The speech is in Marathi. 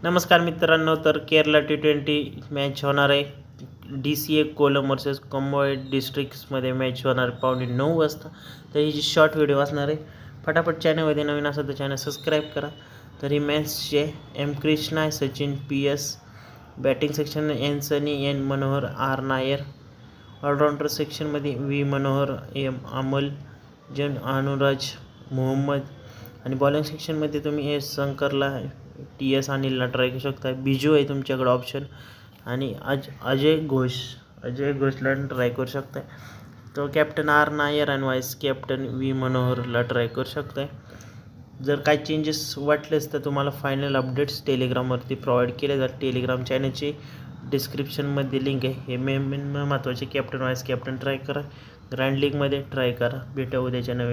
नमस्कार मित्रांनो, तर केरला T20 मॅच होणार आहे. DCA कोलम वर्सेस कंबोय डिस्ट्रिक्ट्समध्ये मॅच होणार 9:15 वाजता. तर ही जी शॉर्ट व्हिडिओ असणार आहे. फटाफट चॅनलमध्ये नवीन असेल तर चॅनल सबस्क्राईब करा. तर ही मॅचचे M Krishna, Sachin PS, batting section N Sunny, N Manohar, R Nair, allrounder सेक्शनमध्ये V मनोहर, M अमल, जन अनुराज मोहम्मद आणि बॉलिंग सेक्शनमध्ये तुम्ही S शंकरला, TS अनिलला ट्राय करू शकता. बिजू आहे तुमच्याकडे ऑप्शन आणि अजय घोषला ट्राय करू शकताय. तो कॅप्टन आर नायर आणि व्हाईस कॅप्टन V मनोहरला ट्राय करू शकताय. जर काही चेंजेस वाटलेच तर तुम्हाला फायनल अपडेट्स टेलिग्रामवरती प्रोव्हाइड केले जातात. टेलिग्राम चॅनलची डिस्क्रिप्शनमध्ये लिंक आहे. हे मेन महत्त्वाचे कॅप्टन व्हाईस कॅप्टन ट्राय करा. ग्रँड लीगमध्ये ट्राय करा. भेटा उद्याच्या नवीन